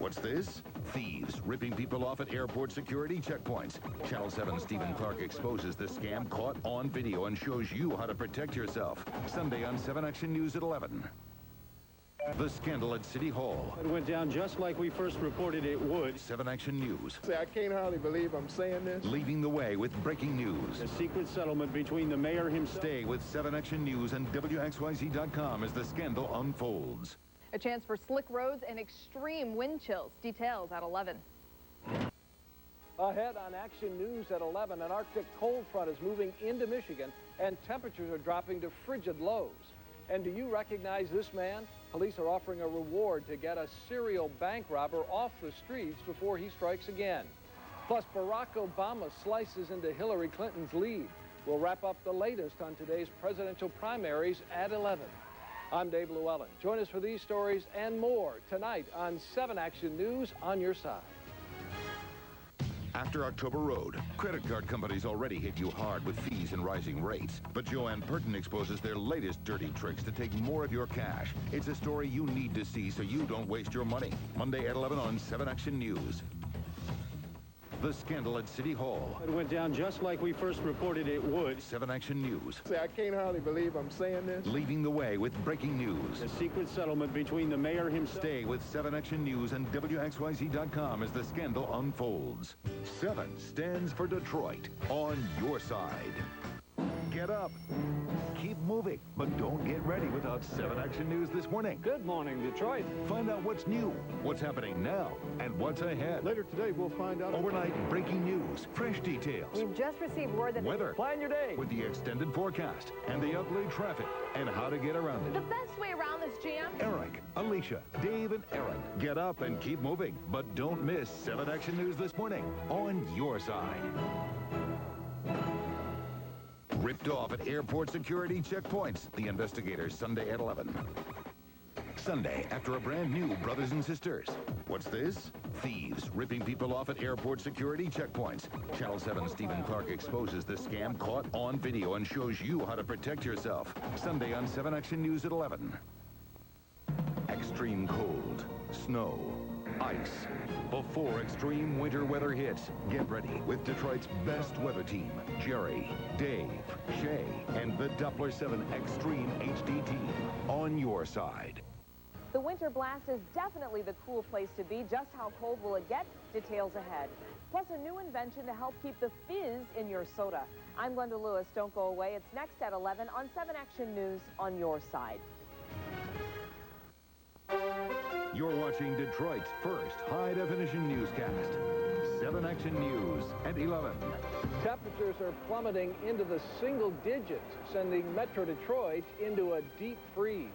What's this? Thieves ripping people off at airport security checkpoints. Channel 7's Stephen Clark exposes the scam caught on video and shows you how to protect yourself. Sunday on 7 Action News at 11. The scandal at City Hall. It went down just like we first reported it would. 7 Action News. I can't hardly believe I'm saying this. Leading the way with breaking news. A secret settlement between the mayor himself. Stay with 7 Action News and WXYZ.com as the scandal unfolds. A chance for slick roads and extreme wind chills. Details at 11. Ahead on Action News at 11, an Arctic cold front is moving into Michigan, and temperatures are dropping to frigid lows. And do you recognize this man? Police are offering a reward to get a serial bank robber off the streets before he strikes again. Plus, Barack Obama slices into Hillary Clinton's lead. We'll wrap up the latest on today's presidential primaries at 11. I'm Dave Llewellyn. Join us for these stories and more tonight on 7 Action News on your side. After October Road, credit card companies already hit you hard with fees and rising rates. But Joanne Purton exposes their latest dirty tricks to take more of your cash. It's a story you need to see so you don't waste your money. Monday at 11 on 7 Action News. The scandal at City Hall. It went down just like we first reported it would. 7 Action News. I can't hardly believe I'm saying this. Leading the way with breaking news. A secret settlement between the mayor himself. Stay with 7 Action News and WXYZ.com as the scandal unfolds. 7 stands for Detroit. On your side. Get up. Keep moving, but don't get ready without 7 Action News this morning. Good morning, Detroit. Find out what's new, what's happening now, and what's ahead. Later today, we'll find out. Overnight breaking news, fresh details, We've just received word that weather, Plan your day. with the extended forecast, and the ugly traffic, and how to get around the it. best way around this jam. Eric, Alicia, Dave, and Aaron. Get up and keep moving, but don't miss 7 Action News this morning on your side. Ripped off at airport security checkpoints. The Investigators, Sunday at 11. Sunday, after a brand new Brothers and Sisters. What's this? Thieves ripping people off at airport security checkpoints. Channel 7's Stephen Clark exposes the scam caught on video and shows you how to protect yourself. Sunday on 7 Action News at 11. Extreme cold, snow, ice. Before extreme winter weather hits, get ready with Detroit's best weather team. Jerry, Dave, Shay, and the Doppler 7 Extreme HD team on your side. The winter blast is definitely the cool place to be. Just how cold will it get? Details ahead. Plus a new invention to help keep the fizz in your soda. I'm Glenda Lewis. Don't go away. It's next at 11 on 7 Action News on your side. You're watching Detroit's first high-definition newscast. 7 Action News at 11. Temperatures are plummeting into the single digits, sending Metro Detroit into a deep freeze.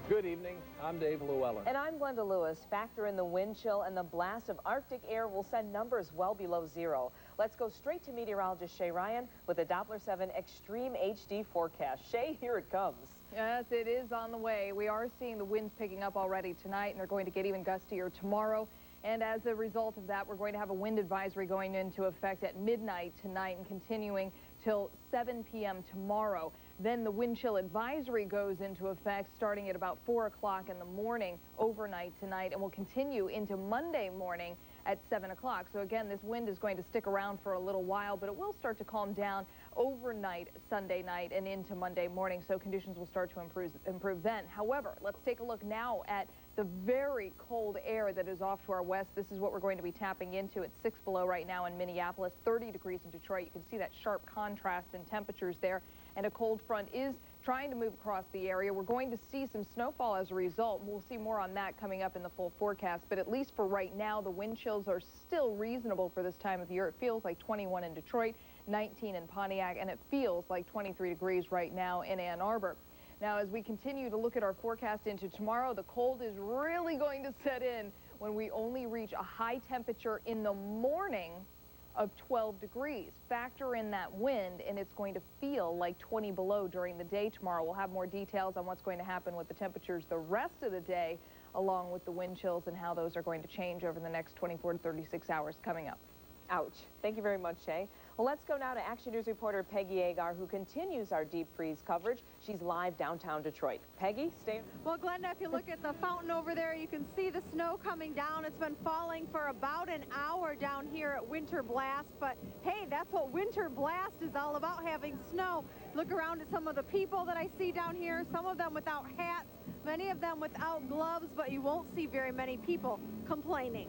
Good evening. I'm Dave Llewellyn. And I'm Glenda Lewis. Factor in the wind chill and the blast of Arctic air will send numbers well below zero. Let's go straight to meteorologist Shay Ryan with the Doppler 7 Extreme HD forecast. Shay, here it comes. Yes, it is on the way. We are seeing the winds picking up already tonight, and they're going to get even gustier tomorrow. And as a result of that, we're going to have a wind advisory going into effect at midnight tonight and continuing till 7 p.m. tomorrow. Then the wind chill advisory goes into effect starting at about 4 o'clock in the morning overnight tonight and will continue into Monday morning at 7 o'clock. So again, this wind is going to stick around for a little while, but it will start to calm down overnight Sunday night and into Monday morning, so conditions will start to improve then. However, let's take a look now at the very cold air that is off to our west. This is what we're going to be tapping into. It's 6 below right now in Minneapolis, 30 degrees in Detroit. You can see that sharp contrast in temperatures there, and a cold front is trying to move across the area. We're going to see some snowfall as a result. We'll see more on that coming up in the full forecast, but at least for right now, the wind chills are still reasonable for this time of year. It feels like 21 in Detroit, 19 in Pontiac, and it feels like 23 degrees right now in Ann Arbor. Now, as we continue to look at our forecast into tomorrow, the cold is really going to set in when we only reach a high temperature in the morning of 12 degrees. Factor in that wind, and it's going to feel like 20 below during the day tomorrow. We'll have more details on what's going to happen with the temperatures the rest of the day, along with the wind chills and how those are going to change over the next 24 to 36 hours coming up. Ouch. Thank you very much, Shay. Well, let's go now to Action News reporter Peggy Agar, who continues our deep freeze coverage. She's live downtown Detroit. Peggy, stay. Well, Glenda, if you look at the fountain over there, you can see the snow coming down. It's been falling for about an hour down here at Winter Blast. But, hey, that's what Winter Blast is all about, having snow. Look around at some of the people that I see down here, some of them without hats, many of them without gloves, but you won't see very many people complaining.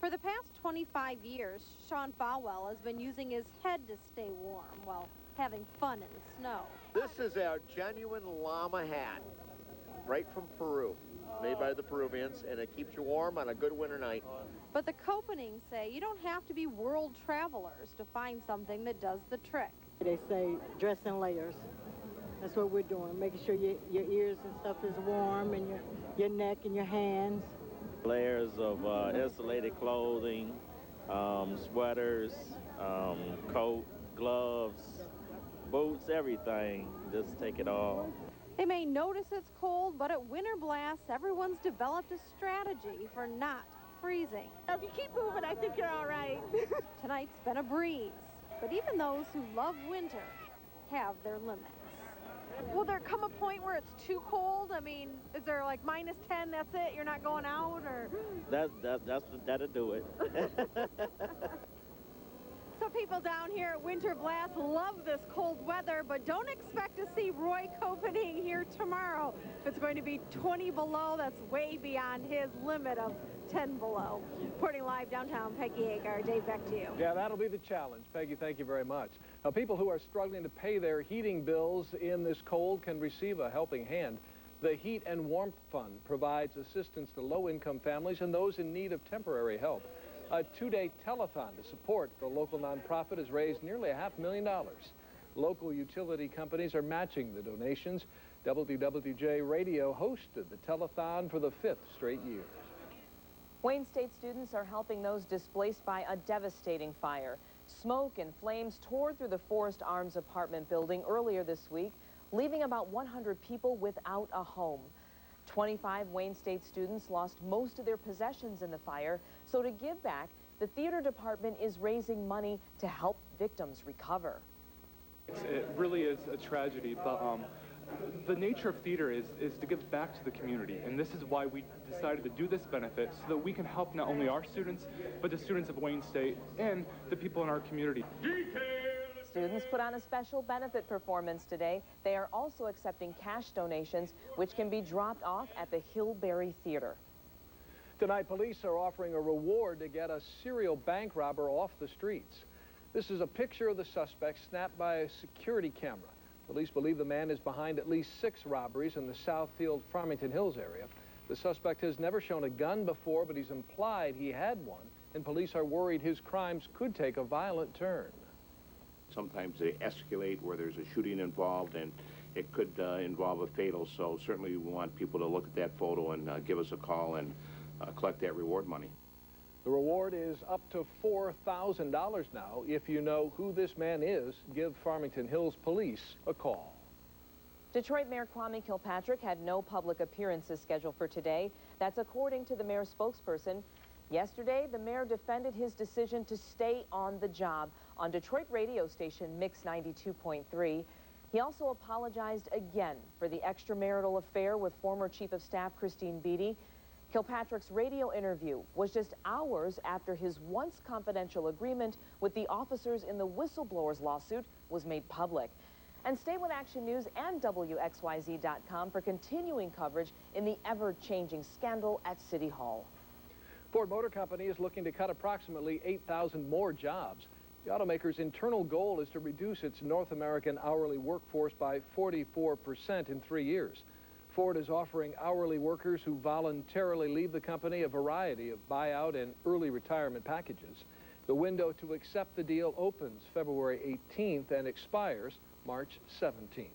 For the past 25 years, Sean Falwell has been using his head to stay warm while having fun in the snow. This is our genuine llama hat, right from Peru, made by the Peruvians, and it keeps you warm on a good winter night. But the Kopenings say you don't have to be world travelers to find something that does the trick. They say dress in layers. That's what we're doing, making sure your ears and stuff is warm, and your neck and your hands. Layers of insulated clothing, sweaters, coat, gloves, boots, everything. Just take it all. They may notice it's cold, but at Winter Blast, everyone's developed a strategy for not freezing. If you keep moving, I think you're all right. Tonight's been a breeze, but even those who love winter have their limits. Will there come a point where it's too cold? I mean, is there like -10, that's it? You're not going out, or? That'll do it. So people down here at Winter Blast love this cold weather, but don't expect to see Roy Kopening here tomorrow. It's going to be 20 below. That's way beyond his limit of 10 below. Reporting live downtown, Peggy Agar. Dave, back to you. Yeah, that'll be the challenge. Peggy, thank you very much. Now, people who are struggling to pay their heating bills in this cold can receive a helping hand. The Heat and Warmth Fund provides assistance to low-income families and those in need of temporary help. A two-day telethon to support the local nonprofit has raised nearly $500,000. Local utility companies are matching the donations. WWJ Radio hosted the telethon for the 5th straight year. Wayne State students are helping those displaced by a devastating fire. Smoke and flames tore through the Forest Arms apartment building earlier this week, leaving about 100 people without a home. 25 Wayne State students lost most of their possessions in the fire, so to give back, the theater department is raising money to help victims recover. It really is a tragedy, but the nature of theater is to give back to the community, and this is why we decided to do this benefit, so that we can help not only our students, but the students of Wayne State and the people in our community. Students put on a special benefit performance today. They are also accepting cash donations, which can be dropped off at the Hillberry Theater. Tonight, police are offering a reward to get a serial bank robber off the streets. This is a picture of the suspect snapped by a security camera. Police believe the man is behind at least 6 robberies in the Southfield Farmington Hills area. The suspect has never shown a gun before, but he's implied he had one, and police are worried his crimes could take a violent turn. Sometimes they escalate where there's a shooting involved, and it could involve a fatal. So certainly we want people to look at that photo and give us a call and collect that reward money. The reward is up to $4,000 now. If you know who this man is, give Farmington Hills Police a call. Detroit Mayor Kwame Kilpatrick had no public appearances scheduled for today. That's according to the mayor's spokesperson. Yesterday, the mayor defended his decision to stay on the job on Detroit radio station Mix 92.3. He also apologized again for the extramarital affair with former Chief of Staff Christine Beatty. Kilpatrick's radio interview was just hours after his once confidential agreement with the officers in the whistleblowers lawsuit was made public. And stay with Action News and WXYZ.com for continuing coverage in the ever-changing scandal at City Hall. Ford Motor Company is looking to cut approximately 8,000 more jobs. The automaker's internal goal is to reduce its North American hourly workforce by 44% in 3 years. Ford is offering hourly workers who voluntarily leave the company a variety of buyout and early retirement packages. The window to accept the deal opens February 18th and expires March 17th.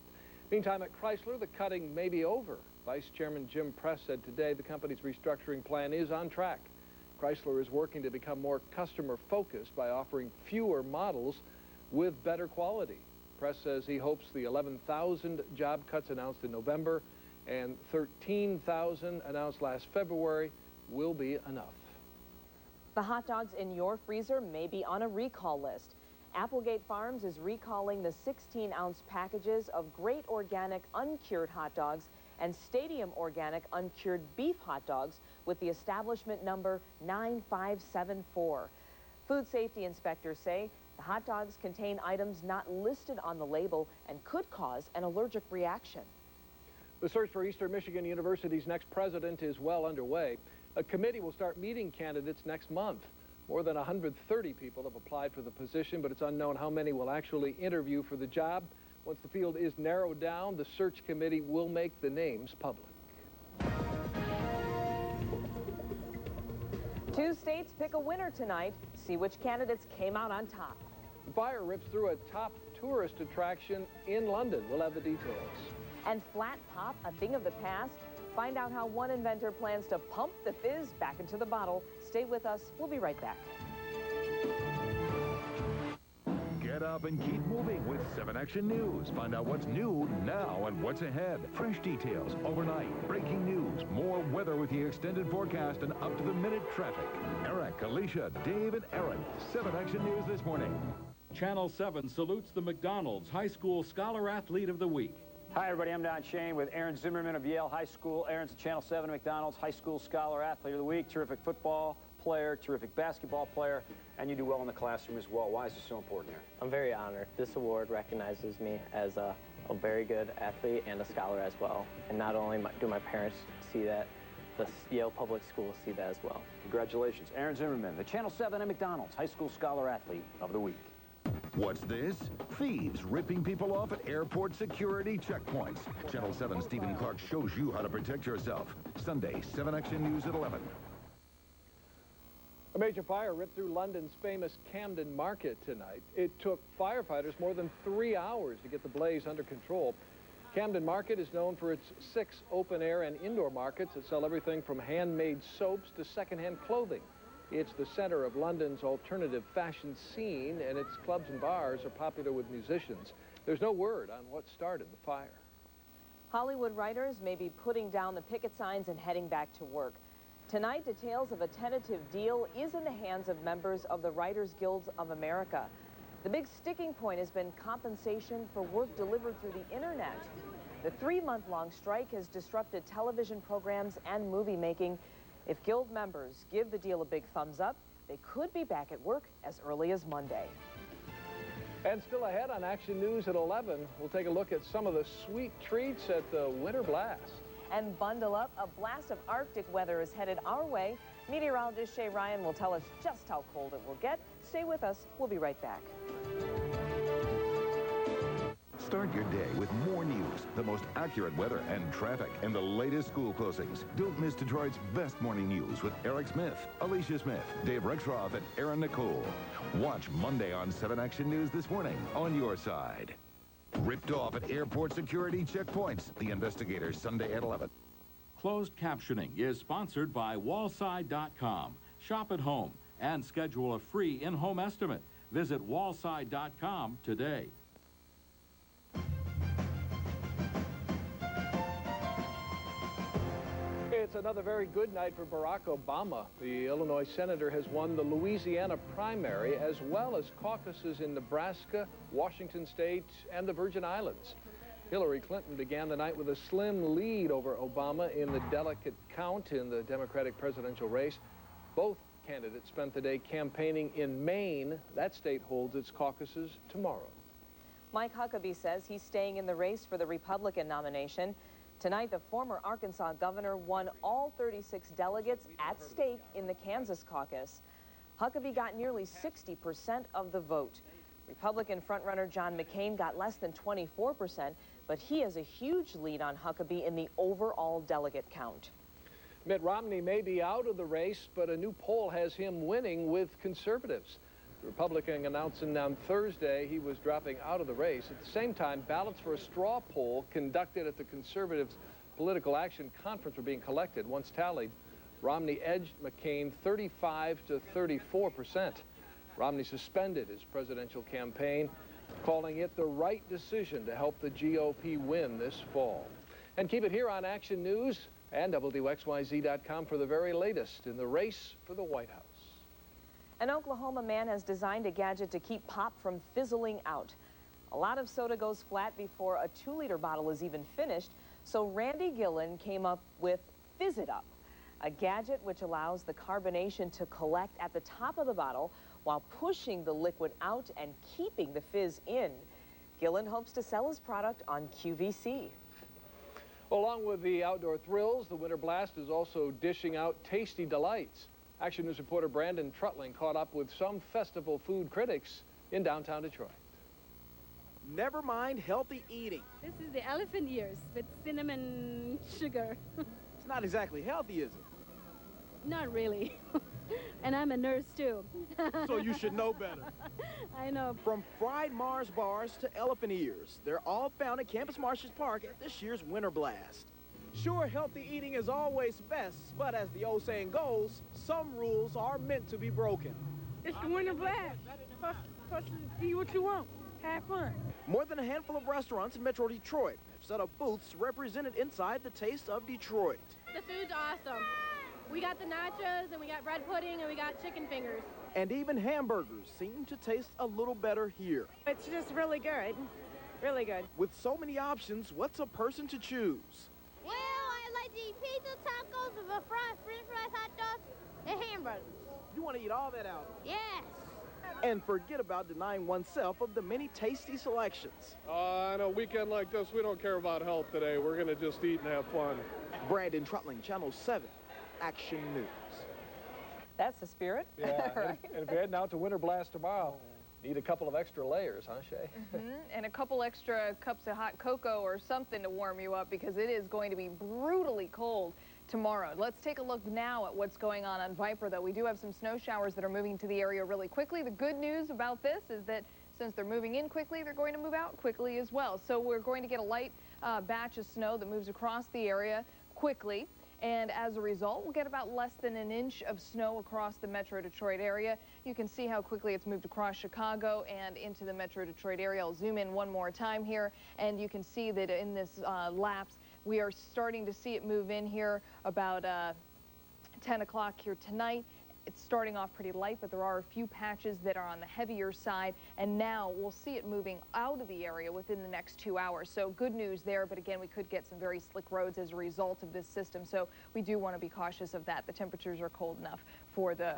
Meantime, at Chrysler, the cutting may be over. Vice Chairman Jim Press said today the company's restructuring plan is on track. Chrysler is working to become more customer-focused by offering fewer models with better quality. Press says he hopes the 11,000 job cuts announced in November and 13,000 announced last February will be enough. The hot dogs in your freezer may be on a recall list. Applegate Farms is recalling the 16-ounce packages of Great Organic uncured hot dogs and Stadium Organic uncured beef hot dogs with the establishment number 9574. Food safety inspectors say the hot dogs contain items not listed on the label and could cause an allergic reaction. The search for Eastern Michigan University's next president is well underway. A committee will start meeting candidates next month. More than 130 people have applied for the position, but it's unknown how many will actually interview for the job. Once the field is narrowed down, the search committee will make the names public. 2 states pick a winner tonight. See which candidates came out on top. The fire rips through a top tourist attraction in London. We'll have the details. And flat pop, a thing of the past? Find out how one inventor plans to pump the fizz back into the bottle. Stay with us. We'll be right back. Get up and keep moving with 7 Action News. Find out what's new now and what's ahead. Fresh details overnight, breaking news, more weather with the extended forecast and up-to-the-minute traffic. Eric, Alicia, Dave, and Aaron. 7 Action News this morning. Channel 7 salutes the McDonald's High School Scholar Athlete of the Week. Hi, everybody. I'm Don Shane with Aaron Zimmerman of Yale High School. Aaron's the Channel 7 McDonald's High School Scholar Athlete of the Week. Terrific football player, terrific basketball player, and you do well in the classroom as well. Why is this so important here? I'm very honored. This award recognizes me as a very good athlete and a scholar as well. And not only do my parents see that, the Yale Public Schools see that as well. Congratulations. Aaron Zimmerman, the Channel 7 and McDonald's High School Scholar Athlete of the Week. What's this? Thieves ripping people off at airport security checkpoints. Channel 7 Stephen Clark shows you how to protect yourself. Sunday, 7 Action News at 11. A major fire ripped through London's famous Camden Market tonight. It took firefighters more than 3 hours to get the blaze under control. Camden Market is known for its 6 open-air and indoor markets that sell everything from handmade soaps to secondhand clothing. It's the center of London's alternative fashion scene, and its clubs and bars are popular with musicians. There's no word on what started the fire. Hollywood writers may be putting down the picket signs and heading back to work. Tonight, details of a tentative deal is in the hands of members of the Writers Guilds of America. The big sticking point has been compensation for work delivered through the internet. The 3-month-long strike has disrupted television programs and movie making. If Guild members give the deal a big thumbs up, they could be back at work as early as Monday. And still ahead on Action News at 11, we'll take a look at some of the sweet treats at the Winter Blast. And bundle up, a blast of Arctic weather is headed our way. Meteorologist Shay Ryan will tell us just how cold it will get. Stay with us. We'll be right back. Start your day with more news, the most accurate weather and traffic, and the latest school closings. Don't miss Detroit's best morning news with Eric Smith, Alicia Smith, Dave Rexroth, and Aaron Nicole. Watch Monday on 7 Action News this morning on your side. Ripped off at airport security checkpoints. The Investigators, Sunday at 11. Closed captioning is sponsored by wallside.com. Shop at home and schedule a free in-home estimate. Visit wallside.com today. It's another very good night for Barack Obama. The Illinois senator has won the Louisiana primary as well as caucuses in Nebraska, Washington State, and the Virgin Islands. Hillary Clinton began the night with a slim lead over Obama in the delicate count in the Democratic presidential race. Both candidates spent the day campaigning in Maine. That state holds its caucuses tomorrow. Mike Huckabee says he's staying in the race for the Republican nomination. Tonight, the former Arkansas governor won all 36 delegates at stake in the Kansas caucus. Huckabee got nearly 60% of the vote. Republican frontrunner John McCain got less than 24%, but he has a huge lead on Huckabee in the overall delegate count. Mitt Romney may be out of the race, but a new poll has him winning with conservatives. The Republican announcing on Thursday he was dropping out of the race. At the same time, ballots for a straw poll conducted at the Conservatives' Political Action Conference were being collected. Once tallied, Romney edged McCain 35 to 34%. Romney suspended his presidential campaign, calling it the right decision to help the GOP win this fall. And keep it here on Action News and WXYZ.com for the very latest in the race for the White House. An Oklahoma man has designed a gadget to keep pop from fizzling out. A lot of soda goes flat before a 2-liter bottle is even finished, so Randy Gillen came up with Fizz It Up, a gadget which allows the carbonation to collect at the top of the bottle while pushing the liquid out and keeping the fizz in. Gillen hopes to sell his product on QVC. Along with the outdoor thrills, the Winter Blast is also dishing out tasty delights. Action News reporter Brandon Trutling caught up with some festival food critics in downtown Detroit. Never mind healthy eating. This is the elephant ears with cinnamon sugar. It's not exactly healthy, is it? Not really. And I'm a nurse too. So you should know better. I know. From fried Mars bars to elephant ears, they're all found at Campus Martius Park at this year's Winter Blast. Sure, healthy eating is always best, but as the old saying goes, some rules are meant to be broken. It's the Winter Blast. Plus, see what you want. Have fun. More than a handful of restaurants in Metro Detroit have set up booths represented inside the Taste of Detroit. The food's awesome. We got the nachos, and we got bread pudding, and we got chicken fingers. And even hamburgers seem to taste a little better here. It's just really good. Really good. With so many options, what's a person to choose? Well, I like to eat pizza, tacos, french fries, hot dogs, and hamburgers. You want to eat all that out? Yes. And forget about denying oneself of the many tasty selections. On a weekend like this, we don't care about health today. We're going to just eat and have fun. Brandon Trutling, Channel 7, Action News. That's the spirit. Yeah, Right. and if you're heading out to Winter Blast tomorrow, need a couple of extra layers, huh, Shay? And a couple extra cups of hot cocoa or something to warm you up, because it is going to be brutally cold tomorrow. Let's take a look now at what's going on Viper, though. We do have some snow showers that are moving to the area really quickly. The good news about this is that since they're moving in quickly, they're going to move out quickly as well. So we're going to get a light batch of snow that moves across the area quickly. And as a result, we'll get about less than an inch of snow across the Metro Detroit area. You can see how quickly it's moved across Chicago and into the Metro Detroit area. I'll zoom in one more time here, and you can see that in this lapse, we are starting to see it move in here about 10 o'clock here tonight. It's starting off pretty light, but there are a few patches that are on the heavier side, and now we'll see it moving out of the area within the next 2 hours. So good news there, but again, we could get some very slick roads as a result of this system, so we do want to be cautious of that. The temperatures are cold enough for the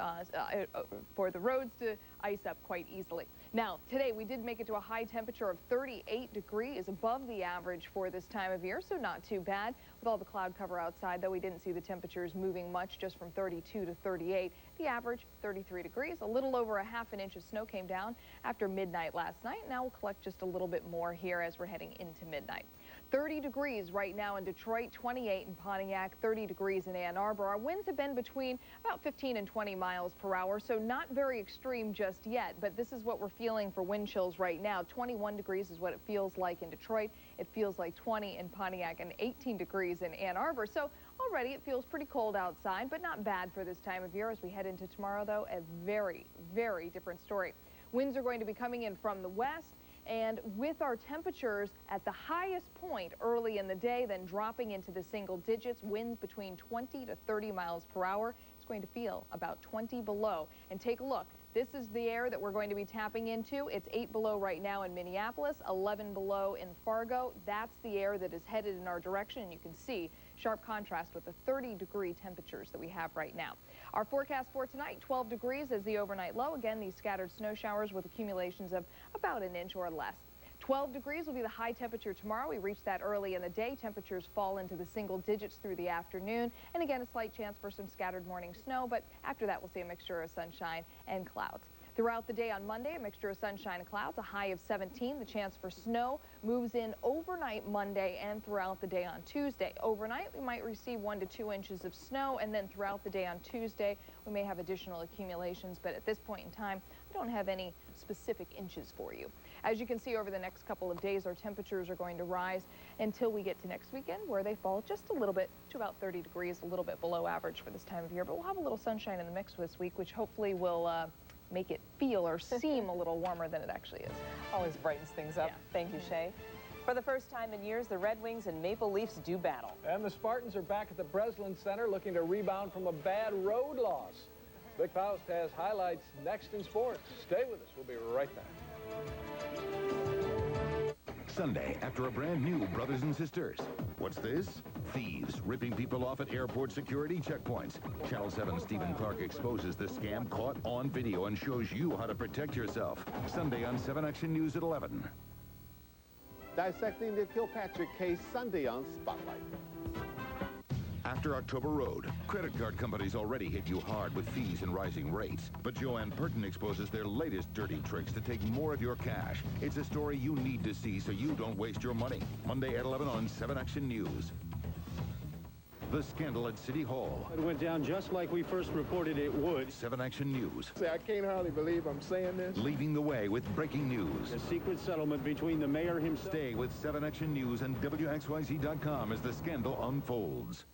roads to ice up quite easily. Now, today we did make it to a high temperature of 38 degrees, above the average for this time of year, so not too bad. With all the cloud cover outside, though, we didn't see the temperatures moving much, just from 32 to 38. The average, 33 degrees. A little over a half an inch of snow came down after midnight last night. Now we'll collect just a little bit more here as we're heading into midnight. 30 degrees right now in Detroit, 28 in Pontiac, 30 degrees in Ann Arbor. Our winds have been between about 15 and 20 miles per hour, so not very extreme just yet, but this is what we're feeling for wind chills right now. 21 degrees is what it feels like in Detroit. It feels like 20 in Pontiac and 18 degrees in Ann Arbor. So already it feels pretty cold outside, but not bad for this time of year. As we head into tomorrow, though, a very, very different story. Winds are going to be coming in from the west, and with our temperatures at the highest point early in the day, then dropping into the single digits, winds between 20 to 30 miles per hour. It's going to feel about 20 below. And take a look. This is the air that we're going to be tapping into. It's 8 below right now in Minneapolis, 11 below in Fargo. That's the air that is headed in our direction. And you can see sharp contrast with the 30-degree temperatures that we have right now. Our forecast for tonight, 12 degrees as the overnight low. Again, these scattered snow showers with accumulations of about an inch or less. 12 degrees will be the high temperature tomorrow. We reach that early in the day. Temperatures fall into the single digits through the afternoon. And again, a slight chance for some scattered morning snow, but after that, we'll see a mixture of sunshine and clouds. Throughout the day on Monday, a mixture of sunshine and clouds, a high of 17. The chance for snow moves in overnight Monday and throughout the day on Tuesday. Overnight, we might receive 1 to 2 inches of snow, and then throughout the day on Tuesday, we may have additional accumulations, but at this point in time, I don't have any specific inches for you. As you can see, over the next couple of days, our temperatures are going to rise until we get to next weekend, where they fall just a little bit to about 30 degrees, a little bit below average for this time of year. But we'll have a little sunshine in the mix this week, which hopefully will make it feel or seem a little warmer than it actually is. Always brightens things up. Yeah. Thank you, Shay. For the first time in years, the Red Wings and Maple Leafs do battle. And the Spartans are back at the Breslin Center looking to rebound from a bad road loss. Vic Faust has highlights next in sports. Stay with us. We'll be right back. Sunday, after a brand new Brothers and Sisters. What's this? Thieves ripping people off at airport security checkpoints. Channel 7 Stephen Clark exposes the scam caught on video and shows you how to protect yourself. Sunday on 7 Action News at 11. Dissecting the Kilpatrick case Sunday on Spotlight. After October Road, credit card companies already hit you hard with fees and rising rates. But Joanne Purton exposes their latest dirty tricks to take more of your cash. It's a story you need to see so you don't waste your money. Monday at 11 on 7 Action News. The scandal at City Hall. It went down just like we first reported it would. 7 Action News. See, I can't hardly believe I'm saying this. Leading the way with breaking news. A secret settlement between the mayor himself. Stay with 7 Action News and WXYZ.com as the scandal unfolds.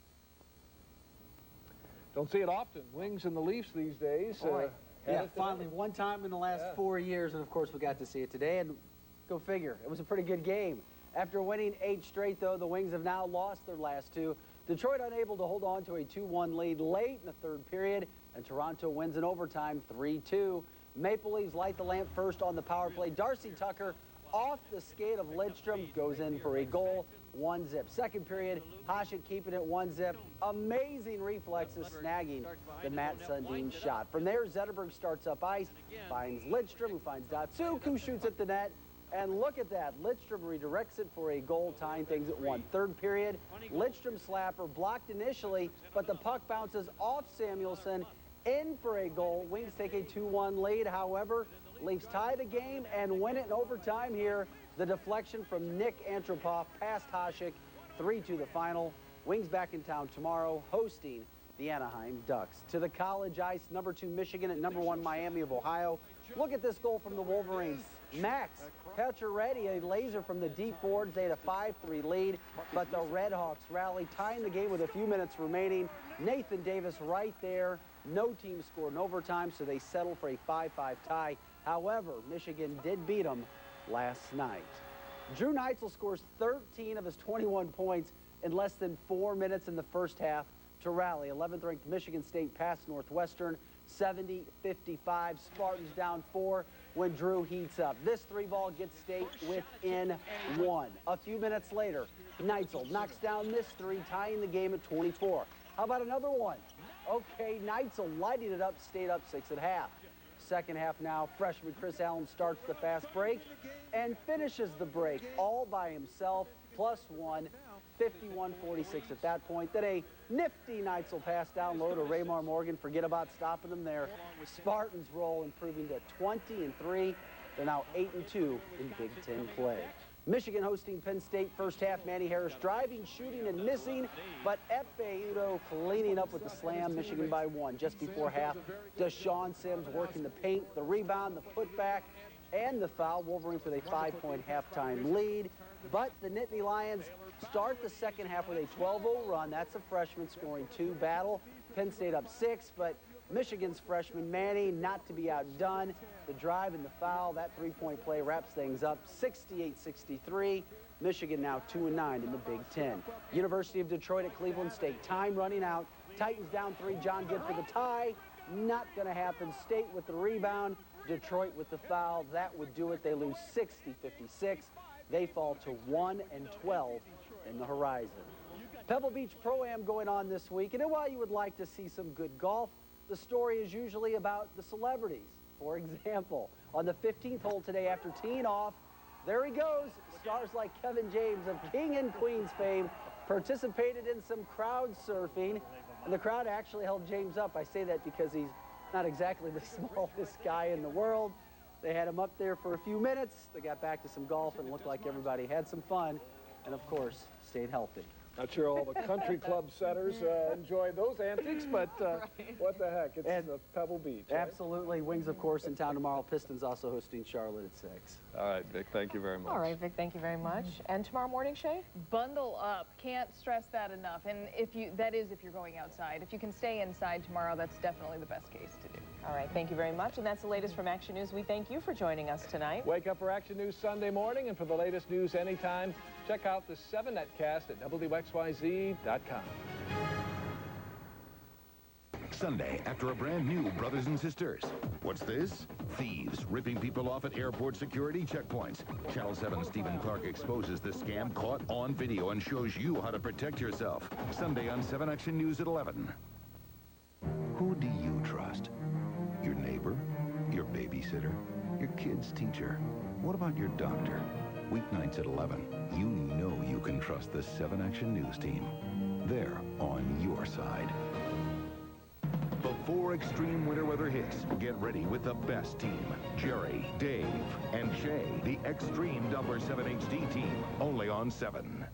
Don't see it often. Wings and the Leafs these days. Yeah, finally, one time in the last 4 years, and of course we got to see it today, and go figure, it was a pretty good game. After winning 8 straight, though, the Wings have now lost their last 2. Detroit unable to hold on to a 2-1 lead late in the third period, and Toronto wins in overtime 3-2. Maple Leafs light the lamp first on the power play. Darcy Tucker off the skate of Lidstrom goes in for a goal. 1-0. Second period, Hasek keeping it 1-0. Amazing reflexes, snagging the Matt Sundin shot. From there, Zetterberg starts up ice, finds Lidstrom, who finds Datsuk, who shoots at the net. And look at that. Lidstrom redirects it for a goal, tying things at 1. Third period, Lidstrom slapper blocked initially, but the puck bounces off Samuelson in for a goal. Wings take a 2-1 lead. However, Leafs tie the game and win it in overtime here. The deflection from Nick Antropov past Hasek, 3-2 the final. Wings back in town tomorrow, hosting the Anaheim Ducks. To the college ice, number 2 Michigan at number 1 Miami of Ohio. Look at this goal from the Wolverines. Max Pacioretty, a laser from the deep boards. They had a 5-3 lead, but the Redhawks rally, tying the game with a few minutes remaining. Nathan Davis right there. No team scored in overtime, so they settled for a 5-5 tie. However, Michigan did beat them last night. Drew Neitzel scores 13 of his 21 points in less than 4 minutes in the first half to rally. 11th ranked Michigan State past Northwestern, 70-55. Spartans down 4 when Drew heats up. This 3-ball gets State within 1. A few minutes later, Neitzel knocks down this 3, tying the game at 24. How about another one? Okay, Neitzel lighting it up, State up 6 at half. Second half now, freshman Chris Allen starts the fast break and finishes the break all by himself, +1, 51-46 at that point. Then a nifty Neitzel pass down low to Raymar Morgan. Forget about stopping them there. Spartans roll, improving to 20-3. They're now 8-2 in Big Ten play. Michigan hosting Penn State first half. Manny Harris driving, shooting, and missing, but Efe Udo cleaning up with the slam. Michigan by 1 just before half. Deshaun Sims working the paint, the rebound, the putback, and the foul. Wolverines with a 5-point halftime lead. But the Nittany Lions start the second half with a 12-0 run. That's a freshman scoring 2 battle. Penn State up 6, but Michigan's freshman Manny not to be outdone. The drive and the foul, that 3-point play wraps things up 68-63. Michigan now 2-9 in the Big Ten. University of Detroit at Cleveland State. Time running out. Titans down 3. John Gibb for the tie. Not going to happen. State with the rebound. Detroit with the foul. That would do it. They lose 60-56. They fall to 1-12 in the horizon. Pebble Beach Pro-Am going on this week. And while you would like to see some good golf, the story is usually about the celebrities. For example, on the 15th hole today after teeing off, there he goes. Stars like Kevin James of King and Queens fame participated in some crowd surfing, and the crowd actually held James up. I say that because he's not exactly the smallest guy in the world. They had him up there for a few minutes. They got back to some golf and looked like everybody had some fun and, of course, stayed healthy. Not sure all the country club setters enjoy those antics, but what the heck? It's Pebble Beach. Right? Absolutely. Wings, of course, in town tomorrow. Pistons also hosting Charlotte at 6. All right, Vic, thank you very much. All right, Vic, thank you very much. And tomorrow morning, Shay? Bundle up. Can't stress that enough. And if you're going outside. If you can stay inside tomorrow, that's definitely the best case to do. All right, thank you very much. And that's the latest from Action News. We thank you for joining us tonight. Wake up for Action News Sunday morning, and for the latest news anytime, check out the 7 Netcast at WXYZ.com. Sunday after a brand new Brothers and Sisters. What's this? Thieves ripping people off at airport security checkpoints. Channel 7's Stephen Clark exposes the scam caught on video and shows you how to protect yourself. Sunday on 7 Action News at 11. Who do you trust? Your neighbor? Your babysitter? Your kid's teacher? What about your doctor? Weeknights at 11. You know you can trust the 7 Action News team. They're on your side. Before extreme winter weather hits, get ready with the best team. Jerry, Dave, and Shay, the Extreme Doubler 7 HD team, only on 7.